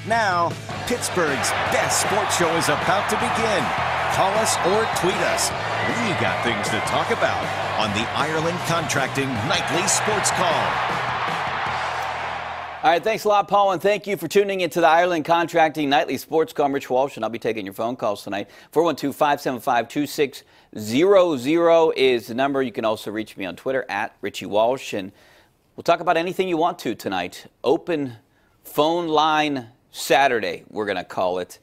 Now, Pittsburgh's best sports show is about to begin. Call us or tweet us. We got things to talk about on the Ireland Contracting Nightly Sports Call. All right, thanks a lot, Paul, and thank you for tuning into the Ireland Contracting Nightly Sports Call. I'm Rich Walsh, and I'll be taking your phone calls tonight. 412-575-2600 is the number. You can also reach me on Twitter at Richie Walsh, and we'll talk about anything you want to tonight. Open phone line Saturday, we're going to call it.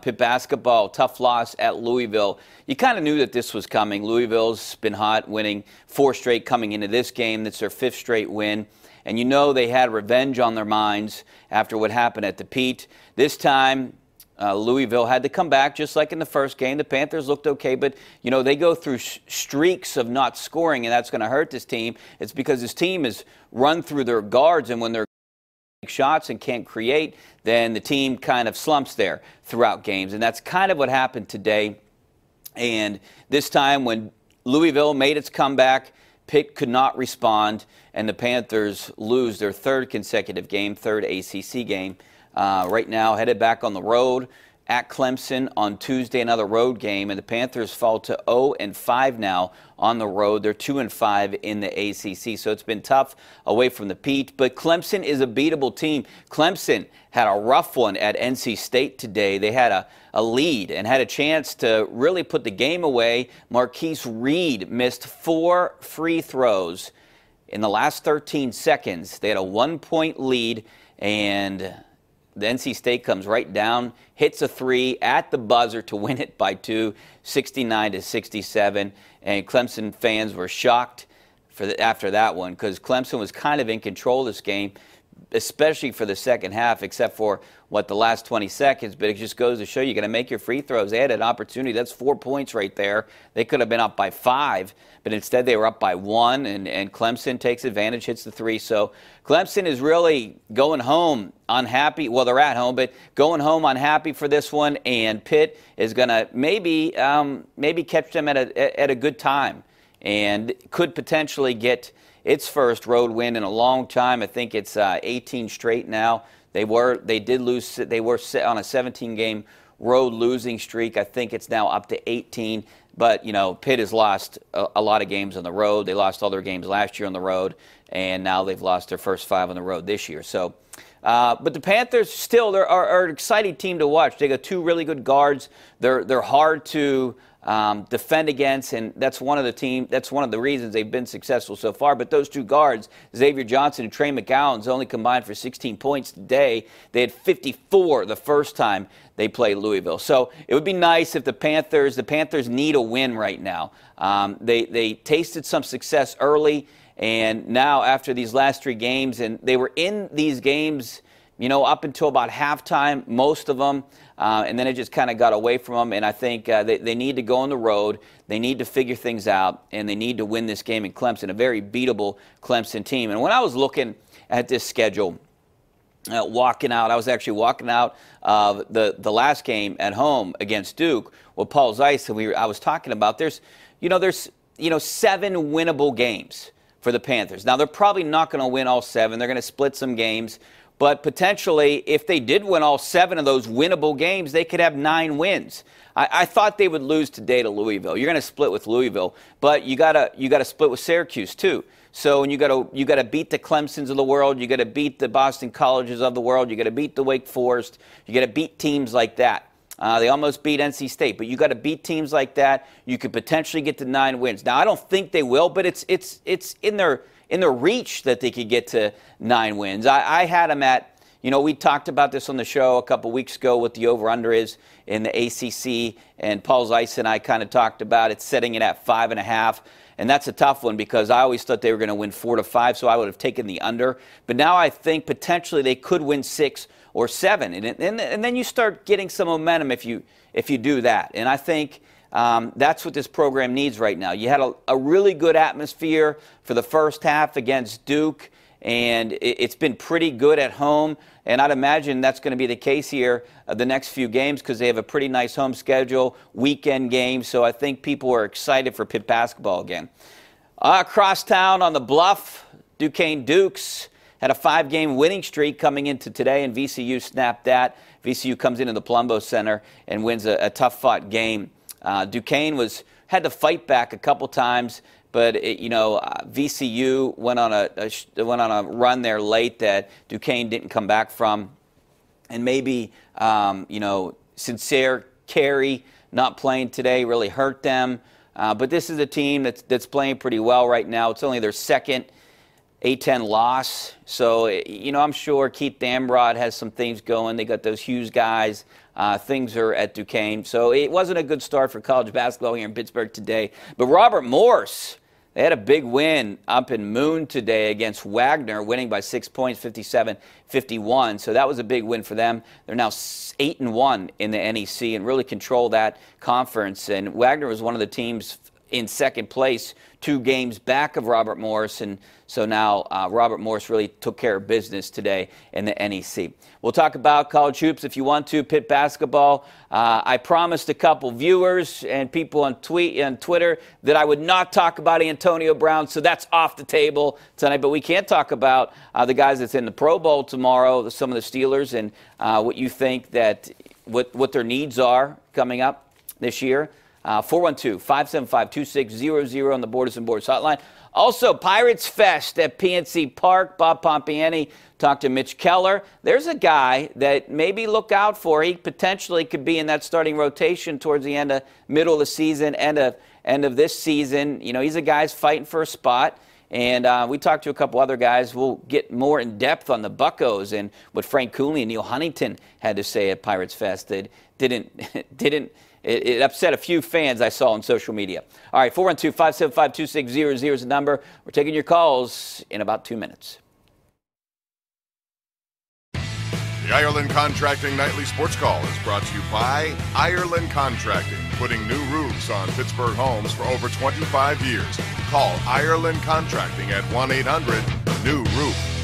Pitt basketball, tough loss at Louisville. You kind of knew that this was coming. Louisville's been hot, winning 4 straight coming into this game. That's their 5th straight win. And you know they had revenge on their minds after what happened at the Pete. This time, Louisville had to come back just like in the first game. The Panthers looked okay, but, you know, they go through streaks of not scoring, and that's going to hurt this team. It's because this team is run through their guards, and when they're shots and can't create, then the team kind of slumps there throughout games. And that's kind of what happened today. And this time when Louisville made its comeback, Pitt could not respond, and the Panthers lose their 3rd consecutive game, 3rd ACC game. Right now headed back on the road at Clemson on Tuesday, another road game, and the Panthers fall to 0-5 now on the road. They're 2-5 in the ACC, so it's been tough away from the Pete. But Clemson is a beatable team. Clemson had a rough one at NC State today. They had a lead and had a chance to really put the game away. Marquise Reed missed 4 free throws in the last 13 seconds. They had a 1-point lead, and the NC State comes right down, hits a 3 at the buzzer to win it by 2, 69-67. And Clemson fans were shocked after that one because Clemson was kind of in control of this game, especially for the second half, except for, the last 20 seconds. But it just goes to show you got to make your free throws. They had an opportunity. That's 4 points right there. They could have been up by 5, but instead they were up by 1, and Clemson takes advantage, hits the 3. So Clemson is really going home unhappy. Well, they're at home, but going home unhappy for this one, and Pitt is going to maybe catch them at a good time and could potentially get its first road win in a long time. I think it's 18 straight now. They did lose. They were on a 17-game road losing streak. I think it's now up to 18. But, you know, Pitt has lost a lot of games on the road. They lost all their games last year on the road, and now they've lost their first 5 on the road this year. So, but the Panthers still are an exciting team to watch. They got 2 really good guards. They're hard to defend against, and that's one of the reasons they've been successful so far. But those 2 guards, Xavier Johnson and Trey McGowan's, only combined for 16 points today. They had 54 the first time they played Louisville. So it would be nice if the Panthers need a win right now. They tasted some success early, and now after these last 3 games, and they were in these games, you know, up until about halftime, most of them, and then it just kind of got away from them. And I think they need to go on the road. They need to figure things out, and they need to win this game in Clemson, a very beatable Clemson team. And when I was looking at this schedule, walking out, I was actually walking out of the last game at home against Duke with Paul Zeiss, and I was talking about there's 7 winnable games for the Panthers. Now, they're probably not going to win all 7. They're going to split some games. But potentially, if they did win all 7 of those winnable games, they could have 9 wins. I thought they would lose today to Louisville. You're going to split with Louisville, but you gotta split with Syracuse too. So, and you gotta beat the Clemsons of the world. You gotta beat the Boston Colleges of the world. You gotta beat the Wake Forest. You gotta beat teams like that. They almost beat NC State, but you got to beat teams like that. You could potentially get to 9 wins. Now, I don't think they will, but it's in their reach that they could get to 9 wins. I had them at, we talked about this on the show a couple weeks ago, what the over-under is in the ACC, and Paul Zeiss and I kind of talked about it, setting it at 5.5. And that's a tough one because I always thought they were going to win 4 to 5, so I would have taken the under. But now I think potentially they could win 6 or 7, and then you start getting some momentum if you do that. And I think that's what this program needs right now. You had a really good atmosphere for the first half against Duke, and it's been pretty good at home. And I'd imagine that's going to be the case here the next few games because they have a pretty nice home schedule, weekend games. So I think people are excited for Pitt basketball again. Across town on the Bluff, Duquesne Dukes had a 5-game winning streak coming into today, and VCU snapped that. VCU comes into the Palumbo Center and wins a tough-fought game. Duquesne had to fight back a couple times, but VCU went on a run there late that Duquesne didn't come back from, and maybe Sincere Carey not playing today really hurt them. But this is a team that's playing pretty well right now. It's only their second A-10 loss. So, I'm sure Keith Damrod has some things going. They got those Hughes guys. Things are at Duquesne. So it wasn't a good start for college basketball here in Pittsburgh today. But Robert Morris, they had a big win up in Moon today against Wagner, winning by 6 points, 57-51. So that was a big win for them. They're now 8-1 in the NEC and really control that conference. And Wagner was one of the teams in second place, 2 games back of Robert Morris. And so now Robert Morris really took care of business today in the NEC. We'll talk about college hoops if you want to, Pitt basketball. I promised a couple viewers and people on Twitter that I would not talk about Antonio Brown, so that's off the table tonight. But we can talk about the guys that's in the Pro Bowl tomorrow, some of the Steelers, and what you think that what their needs are coming up this year. 412-575-2600 on the Borders and Boards hotline. Also, Pirates Fest at PNC Park. Bob Pompiani talked to Mitch Keller. There's a guy that maybe look out for. He potentially could be in that starting rotation towards the middle of the season, end of this season. He's a guy's fighting for a spot. And we talked to a couple other guys. We'll get more in depth on the Buccos and what Frank Cooney and Neil Huntington had to say at Pirates Fest. That It upset a few fans I saw on social media. All right, 412-575-2600 is the number. We're taking your calls in about 2 minutes. The Ireland Contracting Nightly Sports Call is brought to you by Ireland Contracting, putting new roofs on Pittsburgh homes for over 25 years. Call Ireland Contracting at 1-800-NEW-ROOF.